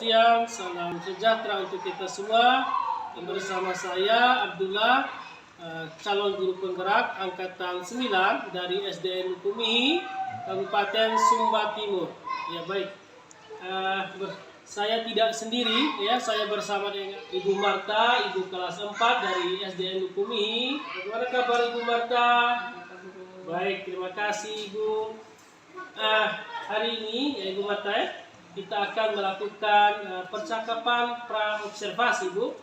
siang, salam sejahtera untuk kita semua. Bersama saya Abdullah, calon guru penggerak angkatan 9 dari SDN Lukumihi, Kabupaten Sumba Timur. Ya baik, saya tidak sendiri, ya, saya bersama dengan Ibu Marta, Ibu kelas 4 dari SDN Lukumihi. Bagaimana kabar Ibu Marta? Baik, terima kasih Ibu. Hari ini ya Ibu Marta, kita akan melakukan percakapan pra-observasi Bu.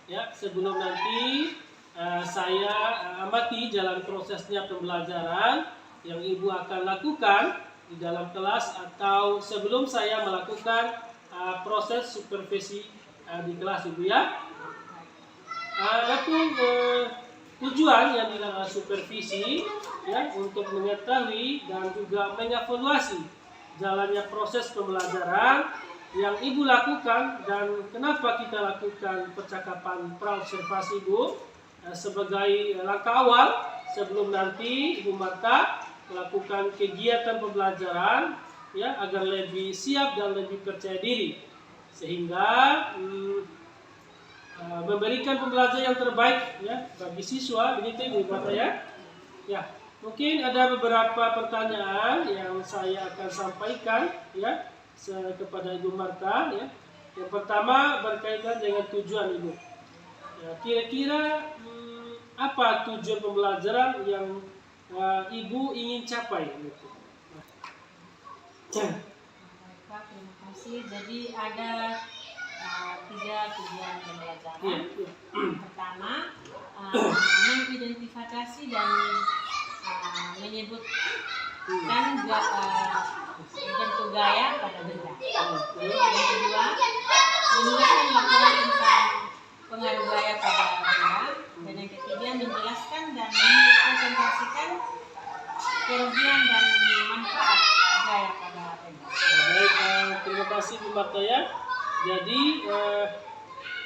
Ya, sebelum nanti saya amati jalan prosesnya pembelajaran yang Ibu akan lakukan di dalam kelas atau sebelum saya melakukan proses supervisi di kelas Ibu ya. Adapun tujuan yang dilakukan supervisi ya untuk mengetahui dan juga mengevaluasi jalannya proses pembelajaran yang Ibu lakukan dan kenapa kita lakukan percakapan pra-observasi Bu sebagai langkah awal sebelum nanti Ibu Marta melakukan kegiatan pembelajaran ya agar lebih siap dan lebih percaya diri sehingga memberikan pembelajaran yang terbaik ya bagi siswa. Begitu Ibu Marta ya. Ya, mungkin ada beberapa pertanyaan yang saya akan sampaikan ya kepada Ibu Marta ya. Yang pertama berkaitan dengan tujuan Ibu. Ya, kira-kira apa tujuan pembelajaran yang Ibu ingin capai gitu. Pak, terima kasih. Jadi ada 3 tujuan pembelajaran. Ya. Pertama, mengidentifikasi dan menyebutkan bentuk gaya pada benda. Yang kedua, menuliskan laporan tentang pengaruh gaya pada benda. Dan yang ketiga, menjelaskan dan mempresentasikan kerugian dan manfaat gaya pada benda. Baik, terima kasih Bu Marta ya. Jadi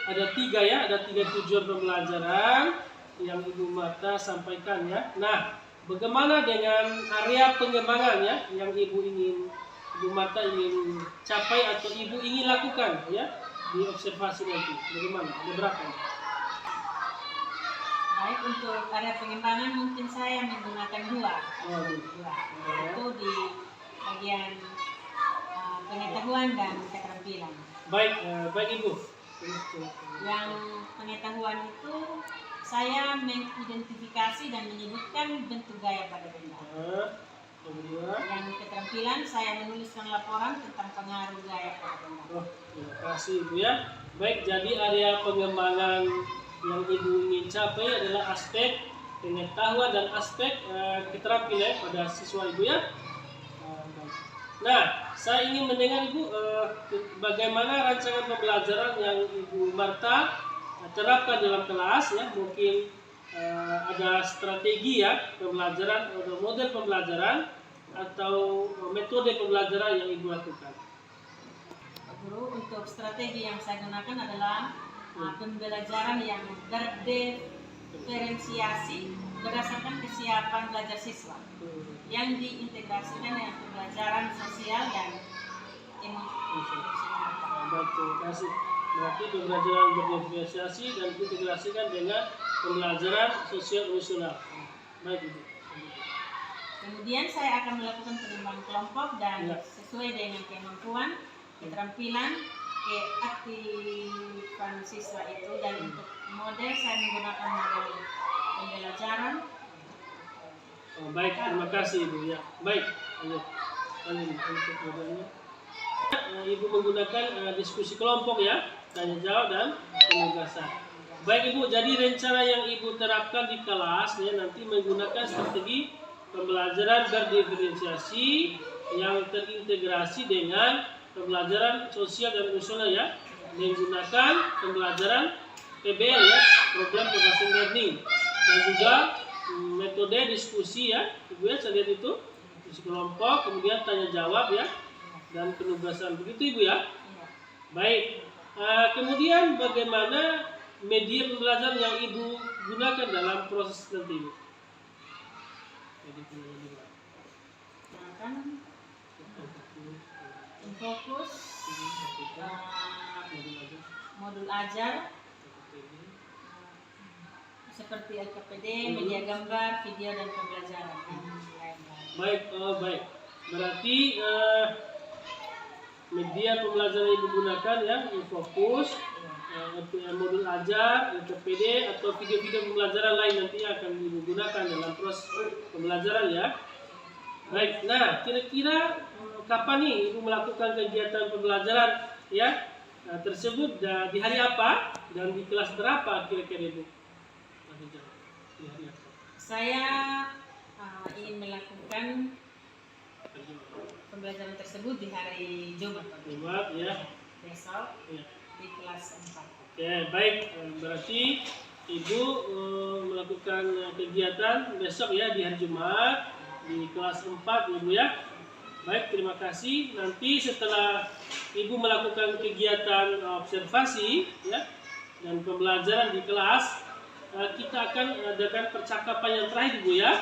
ada 3 ya, ada 3 tujuan pembelajaran yang Ibu Marta sampaikan ya. Nah, bagaimana dengan area pengembangan ya yang Ibu Marta ingin capai atau Ibu ingin lakukan ya di observasi nanti? Bagaimana? Ada berapa? Baik, untuk area pengembangan mungkin saya menggunakan 2. Yaitu di bagian pengetahuan dan keterampilan. Baik, Ibu. Yang pengetahuan itu saya mengidentifikasi dan menyebutkan bentuk gaya pada benda. Yang keterampilan saya menuliskan laporan tentang pengaruh gaya pada benda. Terima kasih Ibu ya. Baik, jadi area pengembangan yang Ibu ingin capai adalah aspek pengetahuan dan aspek keterampilan pada siswa Ibu ya. Nah, saya ingin mendengar Ibu bagaimana rancangan pembelajaran yang Ibu Marta terapkan dalam kelas ya. Mungkin ada strategi ya pembelajaran atau model pembelajaran atau metode pembelajaran yang Ibu lakukan. Guru, untuk strategi yang saya gunakan adalah pembelajaran yang berdiferensiasi berdasarkan kesiapan belajar siswa yang diintegrasikan dengan pembelajaran sosial dan emosional. Terima kasih. Berarti pembelajaran berdiferensiasi dan diintegrasikan dengan pembelajaran sosial emosional. Baik Ibu. Kemudian saya akan melakukan pengembangan kelompok dan sesuai dengan kemampuan, keterampilan, keaktifan siswa itu. Dan untuk model saya menggunakan model pembelajaran. Baik, terima kasih Ibu ya. Baik, ayo untuk modelnya. Ibu menggunakan diskusi kelompok ya, tanya jawab dan penugasan. Baik Ibu, jadi rencana yang Ibu terapkan di kelas ya nanti menggunakan strategi pembelajaran berdiferensiasi yang terintegrasi dengan pembelajaran sosial dan emosional ya, menggunakan pembelajaran PBL ya, Problem Based Learning, dan juga metode diskusi ya, Ibu ya, saya lihat itu diskusi kelompok, kemudian tanya jawab ya, dan penugasan. Begitu Ibu ya. Baik. Kemudian bagaimana media pembelajaran yang Ibu gunakan dalam proses nanti Ibu? fokus modul ajar seperti LKPD, media gambar, video dan pembelajaran dan lain-lain. Baik, baik. Berarti media pembelajaran yang digunakan ya, fokus, modul ajar, LKPD atau video-video pembelajaran lain nanti akan digunakan dalam proses pembelajaran ya. Baik, nah kira-kira kapan nih Ibu melakukan kegiatan pembelajaran ya tersebut di hari apa dan di kelas berapa kira-kira Ibu? Di hari apa? Saya ingin melakukan pembelajaran tersebut di hari Jumat. Jumat ya. Besok Ya. di kelas 4. Oke, baik. Berarti Ibu melakukan kegiatan besok ya di hari Jumat di kelas 4 Ibu ya. Baik, terima kasih. Nanti setelah Ibu melakukan kegiatan observasi ya dan pembelajaran di kelas, kita akan adakan percakapan yang terakhir Ibu ya,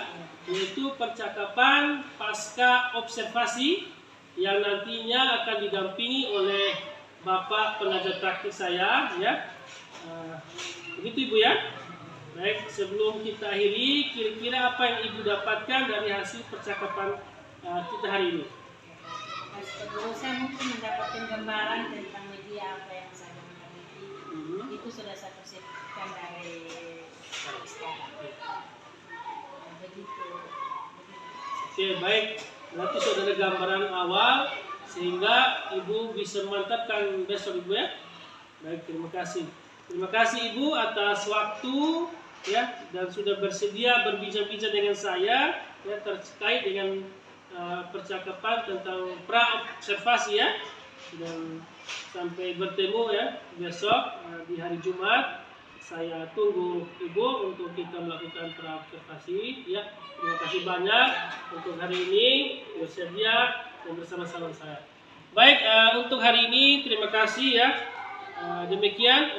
yaitu percakapan pasca observasi yang nantinya akan didampingi oleh Bapak pengajar praktik saya ya. Begitu Ibu ya. Baik, sebelum kita akhiri, kira-kira apa yang Ibu dapatkan dari hasil percakapan kita hari ini? Sebelum saya mungkin mendapatkan gambaran tentang media apa yang saya gunakan itu sudah saya persepsikan dari sekarang. Begitu. Oke, baik. Berarti sudah ada gambaran awal sehingga Ibu bisa memantapkan besok Ibu ya. Baik, terima kasih. Terima kasih Ibu atas waktu ya dan sudah bersedia berbincang-bincang dengan saya ya terkait dengan percakapan tentang pra-observasi ya. Dan sampai bertemu ya besok di hari Jumat. Saya tunggu Ibu untuk kita melakukan pra-observasi ya. Terima kasih banyak untuk hari ini bersedia dan bersama-sama saya. Baik, untuk hari ini terima kasih ya. Demikian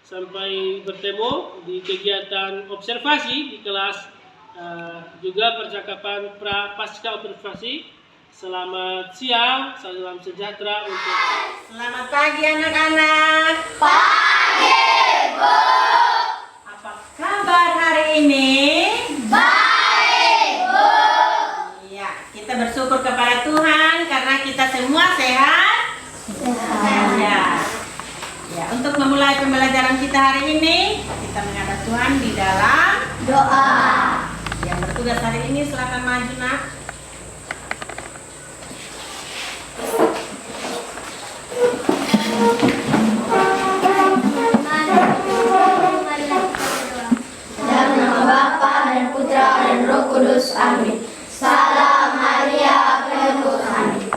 sampai bertemu di kegiatan observasi di kelas juga percakapan pasca observasi. Selamat siang, salam sejahtera untuk. Selamat pagi anak-anak. Pagi, Bu. Apa kabar hari ini? Baik, Bu. Iya, kita bersyukur kepada Tuhan karena kita semua sehat. Ya. Ya, untuk memulai pembelajaran kita hari ini, kita menghadap Tuhan di dalam Doa. yang bertugas hari ini. Silakan maju nak. Dalam nama Bapa dan Putra dan Roh Kudus. Amin. Salam Maria, penuh amin.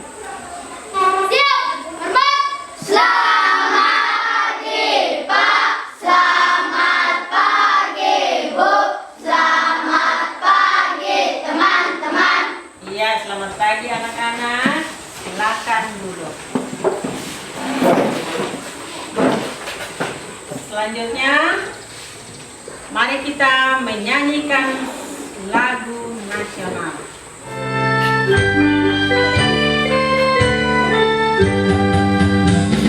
Siap, hormat. Selamat pagi, Pak. Selamat pagi, Bu. Selamat pagi, teman-teman. Iya, selamat pagi anak-anak. Silakan duduk. Selanjutnya, mari kita menyanyikan lagu nasional.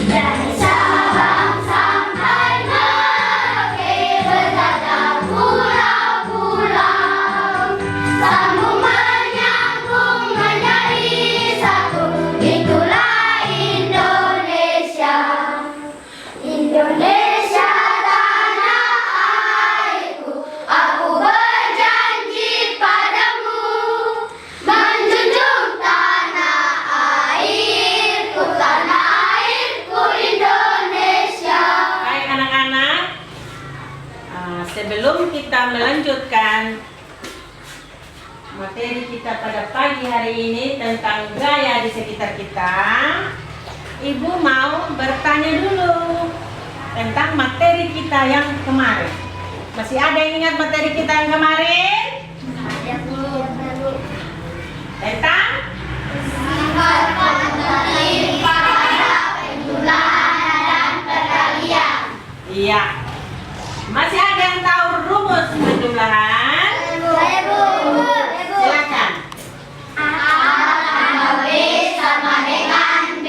Dari Sabang sampai Merauke berdatang pulau-pulau, sambung menyambung menjadi satu. Itulah Indonesia, Indonesia tanah airku. Aku berjanji padamu, menjunjung tanah airku, tanah airku Indonesia. Baik anak-anak, sebelum kita melanjutkan materi kita pada pagi hari ini tentang gaya di sekitar kita, Ibu mau bertanya dulu tentang materi kita yang kemarin. Masih ada yang ingat materi kita yang kemarin? Ada dulu. Tentang Sifat pada penjulahan dan perkalian. iya. Masih ada yang tahu rumus penjumlahan? Saya Bu. Silakan. A tambah B sama dengan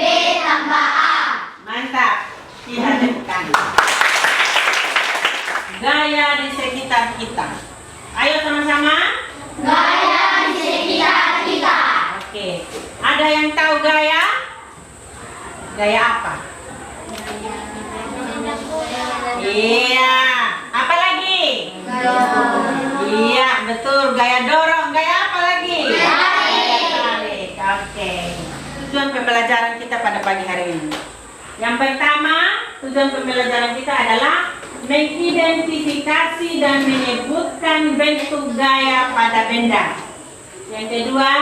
kita. Ayo sama-sama. Gaya di sekitar kita. Oke. Ada yang tahu gaya? Gaya apa? Iya. Apa lagi? Iya, betul. Gaya dorong. Gaya apa lagi? Gaya tarik. Oke. Tujuan pembelajaran kita pada pagi hari ini. Yang pertama, tujuan pembelajaran kita adalah mengidentifikasi dan menyebutkan bentuk gaya pada benda. Yang kedua,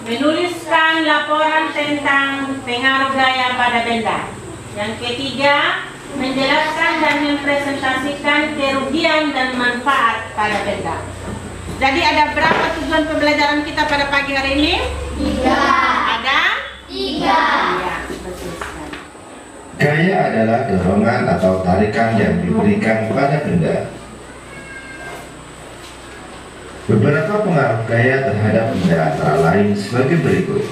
menuliskan laporan tentang pengaruh gaya pada benda. Yang ketiga, menjelaskan dan mempresentasikan kerugian dan manfaat pada benda. Jadi ada berapa tujuan pembelajaran kita pada pagi hari ini? 3. Ada? 3. Iya, betul sekali. Gaya adalah dorongan atau tarikan yang diberikan pada benda. Beberapa pengaruh gaya terhadap benda antara lain sebagai berikut.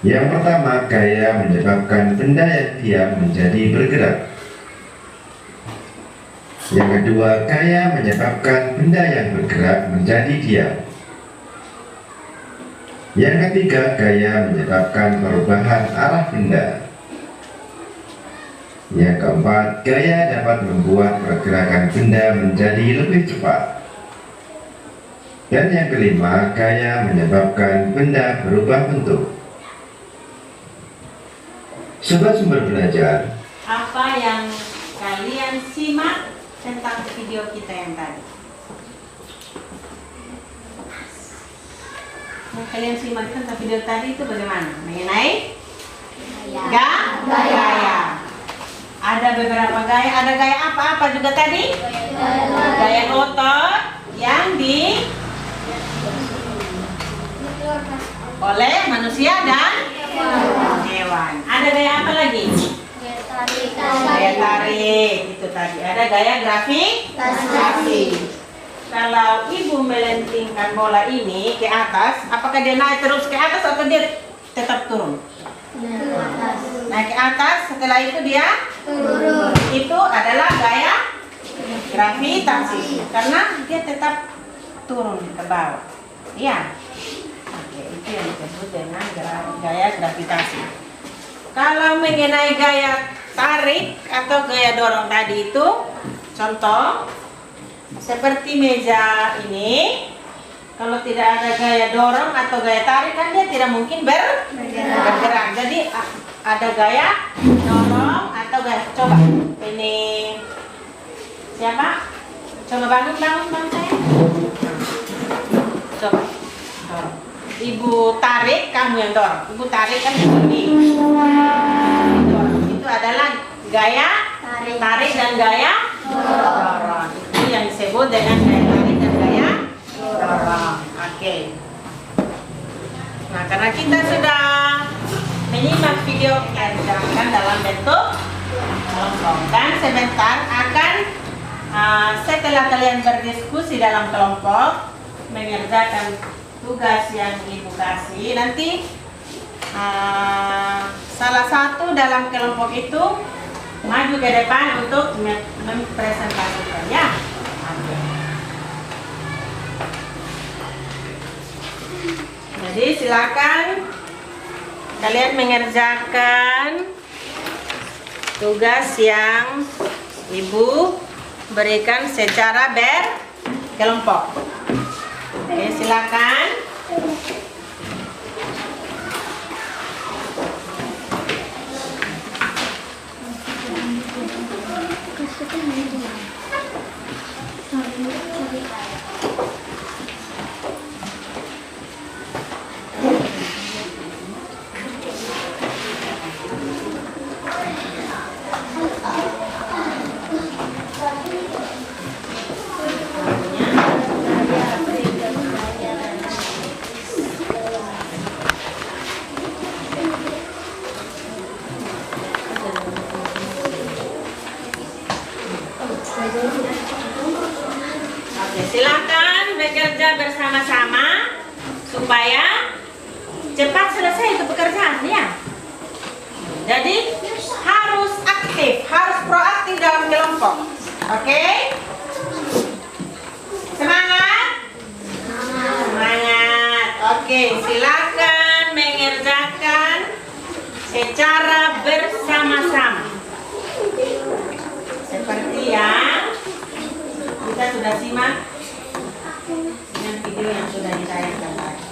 Yang pertama, gaya menyebabkan benda yang diam menjadi bergerak. Yang kedua, gaya menyebabkan benda yang bergerak menjadi diam. Yang ketiga, gaya menyebabkan perubahan arah benda. Yang keempat, gaya dapat membuat pergerakan benda menjadi lebih cepat. Dan yang kelima, gaya menyebabkan benda berubah bentuk. Sobat sumber belajar, Apa yang kalian simak tentang video kita yang tadi? Yang kalian simak tentang video tadi itu bagaimana? Mengenai gaya. Ada beberapa gaya. Ada gaya apa juga tadi? Gaya otot yang oleh manusia dan hewan. Ada gaya apa lagi? Gaya tarik itu tadi. Ada gaya gravitasi. Kalau ibu melentingkan bola ini ke atas, apakah dia naik terus ke atas atau dia tetap turun? Naik ke atas, setelah itu dia Turun. itu adalah gaya gravitasi karena dia tetap turun ke bawah. Iya. Oke, itu yang disebut dengan gaya gravitasi. Kalau mengenai gaya tarik atau gaya dorong tadi itu, contoh seperti meja ini, kalau tidak ada gaya dorong atau gaya tarik kan dia tidak mungkin bergerak. Jadi ada gaya dorong atau gaya, coba ini siapa? Coba bangun saya. Coba dorong. Ibu tarik, kamu yang dorong. Ibu tarik kan begini. Itu adalah gaya tarik dan gaya dorong. Itu yang disebut dengan gaya tarik dan gaya dorong. Oke. Nah, karena kita sudah menyimak video yang dijelaskan dalam bentuk kelompok, dan sebentar akan setelah kalian berdiskusi dalam kelompok mengerjakan tugas yang ibu kasih, nanti salah satu dalam kelompok itu maju ke depan untuk mempresentasikan, ya. Jadi silakan kalian mengerjakan tugas yang ibu berikan secara berkelompok. Oke, silakan. Oke, silakan bekerja bersama-sama supaya cepat selesai itu pekerjaan, ya. Jadi harus proaktif, harus proaktif dalam kelompok. Oke? Semangat? Semangat. Oke, silakan mengerjakan secara bersama-sama. Seperti yang kita sudah simak dengan video yang sudah ditayangkan tadi.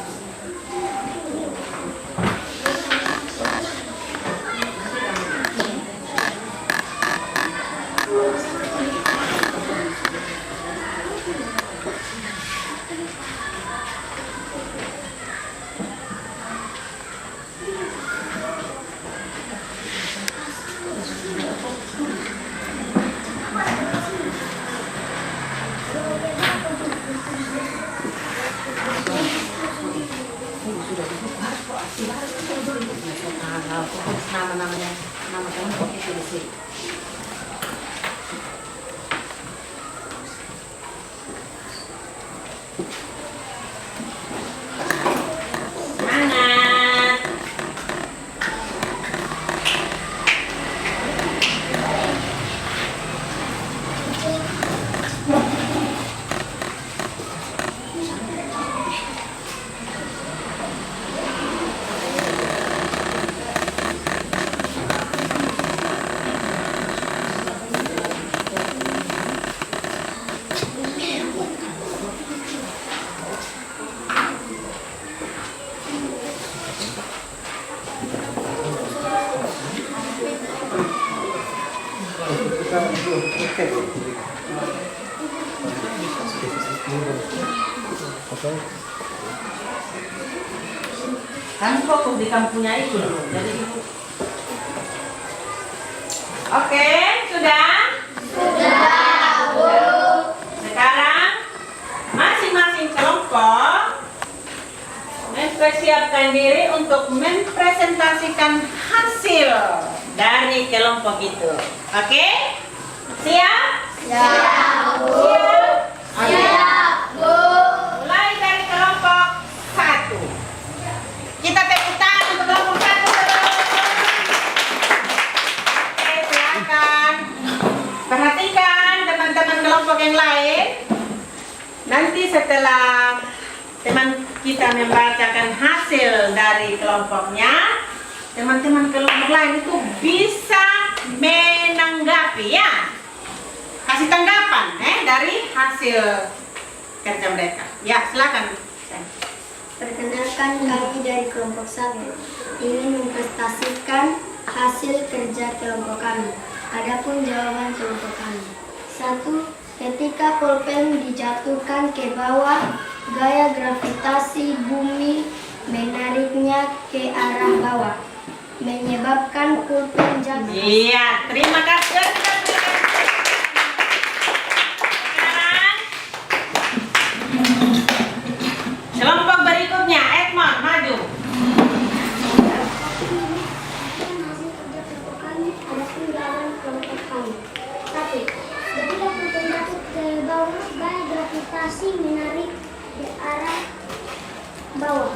Nama-namanya, nama kelompok itu di sini. Semangat. Kan fokus di kampungnya itu loh. Jadi itu. Oke, sudah? Sudah. Sekarang masing-masing kelompok mempersiapkan diri untuk mempresentasikan hasil dari kelompok itu. Oke? Siap? Siap, Bu. Siap? Oke. Siap, Bu. Mulai dari kelompok 1. Kita tepuk tangan untuk kelompok 1. Oke, silakan. Perhatikan teman-teman kelompok yang lain. Nanti setelah teman kita membacakan hasil dari kelompoknya, teman-teman kelompok lain itu bisa menanggapi ya. Kasih tanggapan dari hasil kerja mereka. Ya, silakan. Perkenalkan, kami dari kelompok 1 ingin mempresentasikan hasil kerja kelompok kami. Adapun jawaban kelompok kami. 1. Ketika pulpen dijatuhkan ke bawah, gaya gravitasi bumi menariknya ke arah bawah, menyebabkan pulpen jatuh. Iya, terima kasih. Kelompok berikutnya, Edmond, maju. Hasil kerja kelompok kami, adapun jawaban kelompok kami. 1. Ketika pulpen jatuh ke bawah, gaya gravitasi menarik ke arah bawah,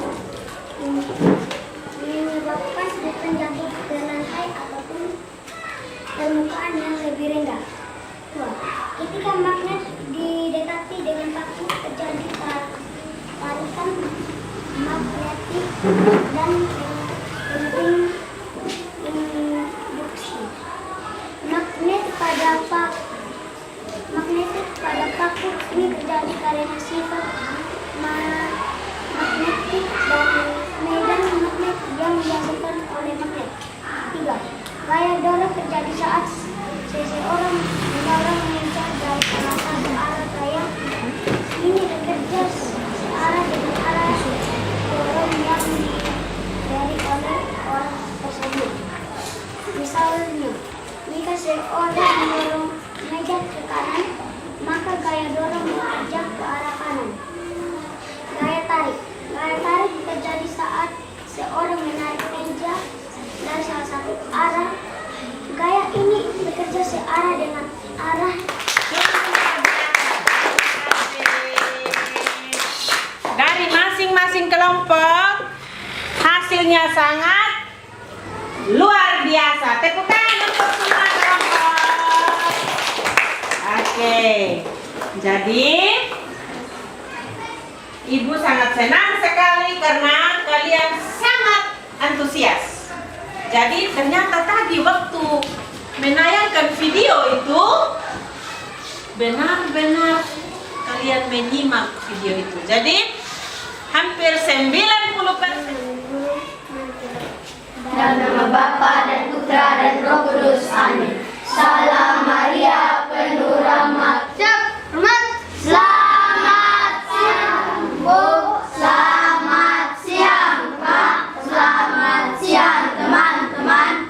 menyebabkan pulpen jatuh ke lantai ataupun permukaan yang lebih rendah. 2. Ketika magnet didekati dengan paku, terjadi tarikan magnetik dan penting induksi. Magnetik pada paku ini terjadi karena sifat magnetik dan medan magnet yang dihasilkan oleh magnet. 3. Gaya dorong terjadi saat seseorang mendorong meja dari arah satu arah. Gaya ini bekerja searah dengan arah dorong yang diberi oleh orang tersebut. Misalnya, jika seorang mendorong meja ke kanan, maka gaya dorong bekerja ke arah kanan. Gaya tarik terjadi saat seorang menarik meja dari salah satu arah. Gaya ini bekerja searah dengan arah. Dari masing-masing kelompok, hasilnya sangat luar biasa. Tepuk tangan untuk semua kelompok. Oke, jadi Ibu sangat senang sekali karena kalian sangat antusias. Jadi ternyata tadi waktu menayangkan video itu benar-benar kalian menyimak video itu. Jadi hampir 90%. Dalam nama Bapa dan Putra dan Roh Kudus. Amin. Salam Maria, penuh rahmat. Selamat siang, Bu. Selamat siang, Pak. Selamat siang, teman-teman.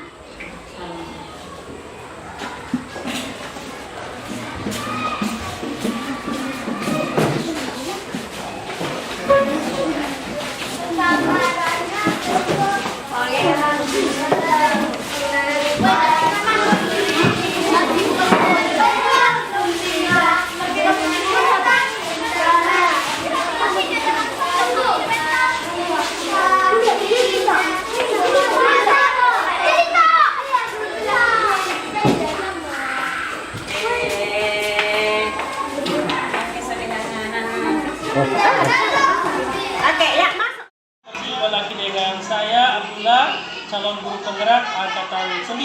Oke, ya masuk. Jumpa lagi dengan saya Abdullah, calon guru penggerak angkatan 9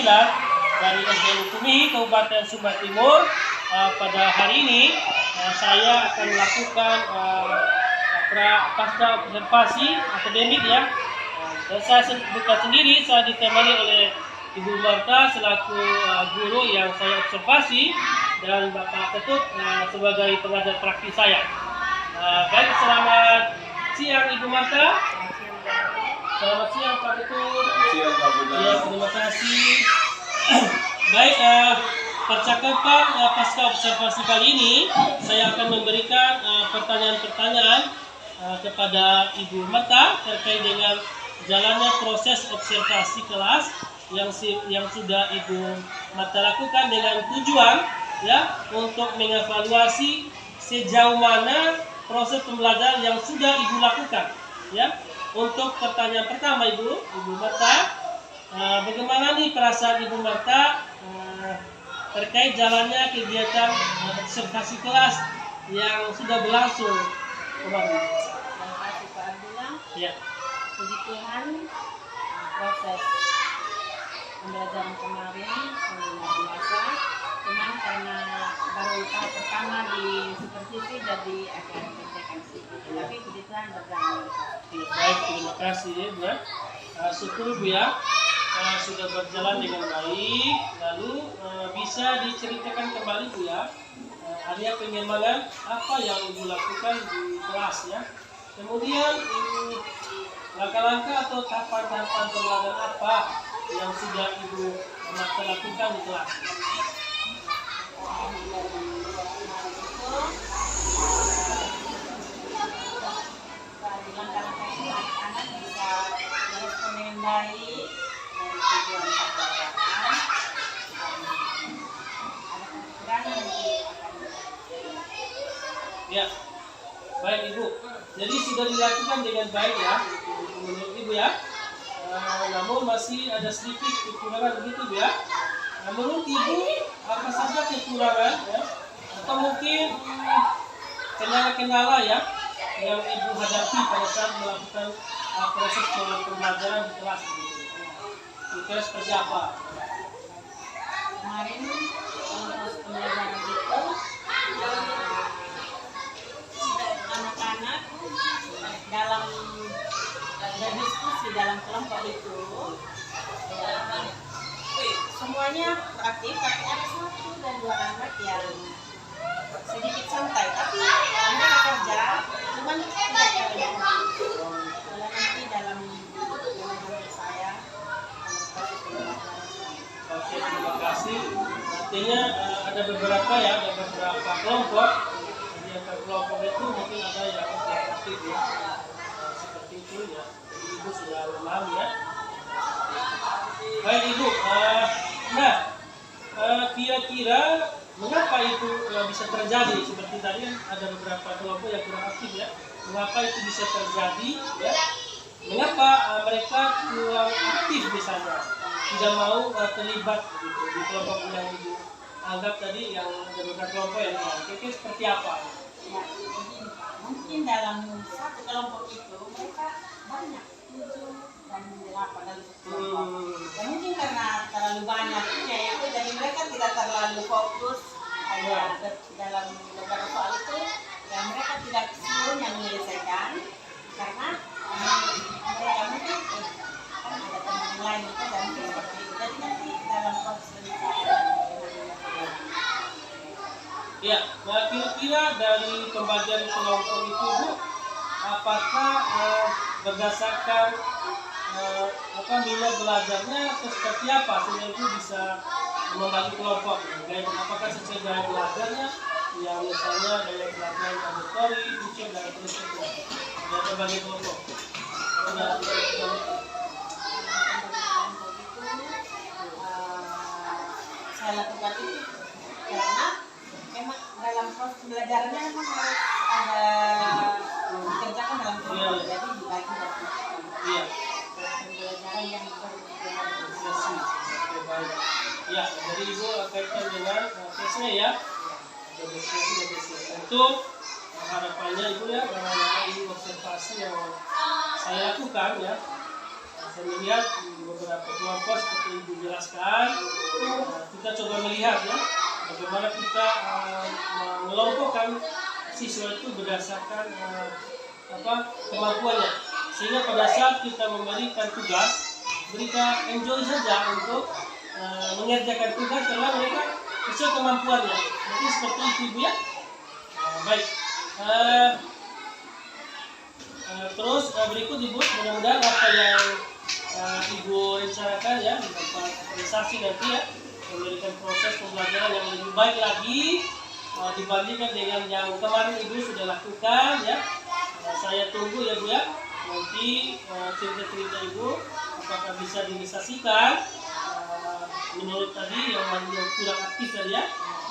dari SDN Kumihi, Kabupaten Sumba Timur. Pada hari ini saya akan melakukan pasca observasi akademik ya. Dan saya bukan sendiri, saya ditemani oleh Ibu Marta selaku guru yang saya observasi dan Bapak Ketut sebagai pengajar praktis saya. Baik, selamat siang Ibu Marta. Selamat siang Pak Ketut. Siang Pak Bunda. Ya, terima kasih. Baik, percakapan pasca observasi kali ini saya akan memberikan pertanyaan-pertanyaan kepada Ibu Marta terkait dengan jalannya proses observasi kelas yang sudah Ibu Marta lakukan dengan tujuan ya untuk mengevaluasi sejauh mana proses pembelajaran yang sudah Ibu lakukan ya. Untuk pertanyaan pertama Ibu Marta, bagaimana nih perasaan Ibu Marta terkait jalannya kegiatan observasi kelas yang sudah berlangsung kemarin? Terima kasih Pak Abdullah. Ya. Puji Tuhan, proses pembelajaran kemarin luar biasa. Cuman karena baru tahap pertama di supervisi jadi akan kerjakan sedikit. Tapi puji Tuhan berjalan. Baik, terima kasih ya Bu. Syukur Bu ya, sudah berjalan dengan baik. Lalu bisa diceritakan kembali Bu ya, area pengembangan apa yang Ibu lakukan di kelas ya. Kemudian langkah-langkah atau tahapan-tahapan pembelajaran apa yang sudah Ibu lakukan di kelas? Langkah-langkah itu anak-anak bisa merespon dengan baik dari tujuan pembelajaran. Ada kekurangan nanti akan Ya, baik Ibu. Jadi sudah dilakukan dengan baik ya, menurut Ibu ya. Namun masih ada sedikit kekurangan begitu Bu ya. Menurut Ibu apa saja kekurangan ya? Atau mungkin kendala-kendala ya yang Ibu hadapi pada saat melakukan proses pembelajaran di kelas ini? Kira-kira seperti apa? kemarin proses pembelajaran itu anak-anak dalam berdiskusi dalam kelompok itu semuanya aktif, tapi ada satu dan dua anak yang sedikit santai, tapi mereka kerja cuman tidak terlihat. Kalau nanti dalam saya proses pembelajaran Oke, terima kasih. Artinya ada beberapa ya, ada beberapa kelompok. Jadi yang kelompok itu mungkin ada yang aktif ya, seperti itu ya. Jadi Ibu sudah memahami ya. Baik Ibu, kira-kira mengapa itu bisa terjadi? Seperti tadi kan ada beberapa kelompok yang kurang aktif ya. Mengapa itu bisa terjadi ya? Mengapa mereka kurang aktif misalnya? Tidak mau terlibat gitu, di kelompok yang Ibu anggap tadi yang beberapa kelompok yang kira-kira seperti apa? Ya, begini Pak. Mungkin dalam satu kelompok itu mereka banyak 7 dan 8 dalam satu kelompok. Dan mungkin karena terlalu banyaknya itu jadi mereka tidak terlalu fokus hanya dalam beberapa soal itu, dan mereka tidak seluruhnya menyelesaikan karena mereka mungkin ada teman lain itu dan seperti itu. Jadi nanti dalam proses Ya, nah kira-kira dari pembagian kelompok itu Bu, apakah berdasarkan minat belajarnya atau seperti apa sehingga itu bisa membagi kelompok? Apakah sesuai gaya belajarnya yang misalnya gaya belajar auditori, ujian dan seterusnya dan berbagai kelompok? saya lakukan itu karena memang dalam proses belajarnya memang harus ada dikerjakan dalam kelompok, jadi dibagi dan Iya. pembelajaran yang berbeda. Ya, jadi Ibu kaitkan dengan tesnya ya. Tentu harapannya Ibu ya, ini observasi yang saya lakukan ya. Saya melihat beberapa kelompok seperti Ibu jelaskan. Kita coba melihat ya, bagaimana kita mengelompokkan siswa itu berdasarkan kemampuannya, sehingga pada saat kita memberikan tugas, mereka enjoy saja untuk mengerjakan tugas karena mereka sesuai kemampuannya. Jadi seperti itu Ibu ya. Baik. Terus berikut Ibu, mudah-mudahan apa yang Ibu rencanakan ya dapat realisasi nanti ya, memberikan proses pembelajaran yang lebih baik lagi dibandingkan dengan yang kemarin Ibu sudah lakukan ya. Saya tunggu ya Bu ya, nanti cerita-cerita Ibu apakah bisa direalisasikan menurut tadi yang kurang aktif tadi ya,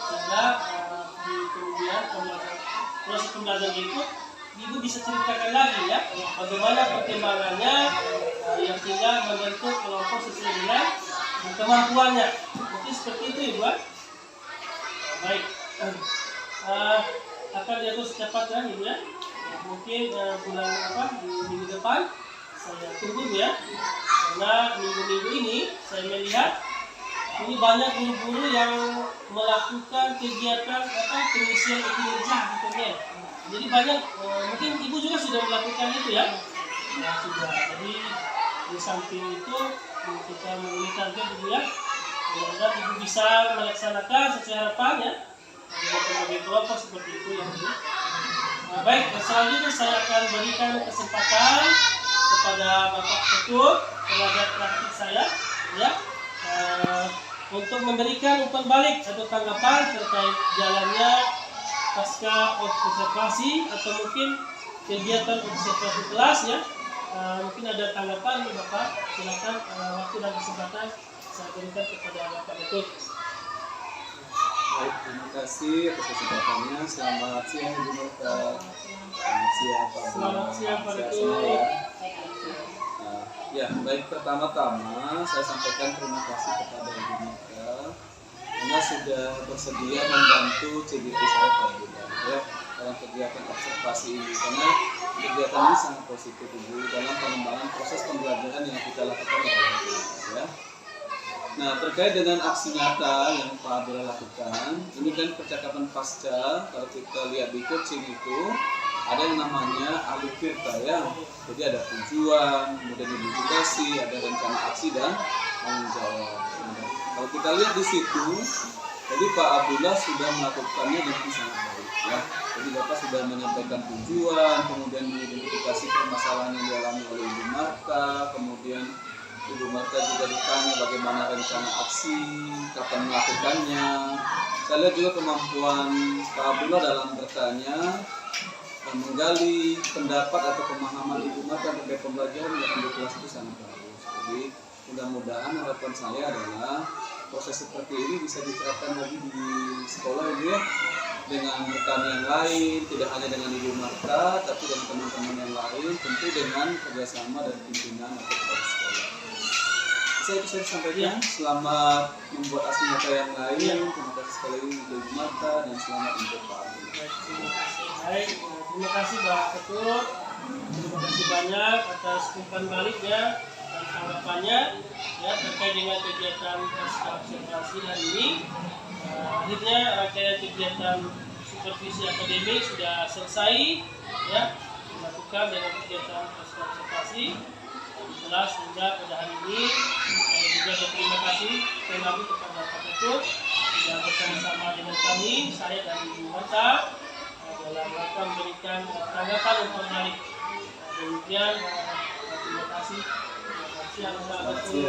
sehingga di kemudian proses pembelajaran berikut Ibu bisa ceritakan lagi ya bagaimana perkembangannya yang sehingga membentuk kelompok sesuai dengan kemampuannya. Mungkin seperti itu Ibu. Baik, akan diatur secepatnya Ibu ya. Mungkin bulan di minggu depan saya tunggu ya, karena minggu-minggu ini saya melihat ini banyak guru-guru yang melakukan kegiatan pengisian kinerja gitu ya. Jadi banyak, mungkin Ibu juga sudah melakukan itu ya. Nah, sudah. Jadi di samping itu kita memiliki target Ibu ya. Mudah-mudahan Ibu bisa melaksanakan sesuai harapannya dengan berbagai kelompok seperti itu ya. Nah, baik, selanjutnya saya akan berikan kesempatan kepada Bapak Ketut, tenaga praktik saya ya, untuk memberikan umpan balik atau tanggapan terkait jalannya pasca observasi atau mungkin kegiatan observasi kelas ya. Mungkin ada tanggapan Bapak, silakan waktu dan kesempatan saya berikan kepada Bapak Ketut. Baik, terima kasih atas kesempatannya. Selamat siang Ibu Nurka. Selamat siang Pak. Selamat siang Pak Sehat Ketut. semua ya. Ya, baik, pertama-tama saya sampaikan terima kasih kepada Ibu Nurka karena sudah bersedia membantu CGT saya Pak Bunda ya dalam kegiatan observasi ini, karena kegiatan ini sangat positif Ibu dalam pengembangan proses pembelajaran yang kita lakukan di dalam kelas ya. Nah, terkait dengan aksi nyata yang Pak Abdullah lakukan, ini kan percakapan pasca. Kalau kita lihat di coaching itu ada yang namanya alur tirta ya. Jadi ada tujuan, kemudian identifikasi, ada rencana aksi dan tanggung jawab. Nah, kalau kita lihat di situ, jadi Pak Abdullah sudah melakukannya dengan sangat baik ya. Jadi Bapak sudah menyampaikan tujuan, kemudian mengidentifikasi permasalahan yang dialami oleh Ibu Marta, kemudian Ibu Marta juga ditanya bagaimana rencana aksi, kapan melakukannya. Saya lihat juga kemampuan Pak Abdullah dalam bertanya, menggali pendapat atau pemahaman Ibu Marta terkait pembelajaran di kelas itu sangat bagus. Jadi mudah-mudahan harapan saya adalah proses seperti ini bisa diterapkan lagi di sekolah Ibu ya, dengan rekan yang lain, tidak hanya dengan Ibu Marta, tapi dengan teman-teman yang lain, tentu dengan kerjasama dari pimpinan atau kepala sekolah. saya bisa sampaikan selamat membuat aksi nyata yang lain. Terima kasih sekali lagi Ibu Marta dan selamat untuk Pak Abdul. Baik, terima kasih Pak Ketut. Terima kasih banyak atas umpan baliknya dan tanggapannya ya terkait dengan kegiatan pasca observasi hari ini. Akhirnya rangkaian kegiatan supervisi akademik sudah selesai ya dilakukan dengan kegiatan pasca observasi. Jelas sehingga pada hari ini saya juga berterima kasih sekali lagi kepada Pak Ketut sudah bersama-sama dengan kami, saya dan Ibu Marta dalam rangka memberikan tanggapan umpan balik. Demikian terima kasih. Terima kasih.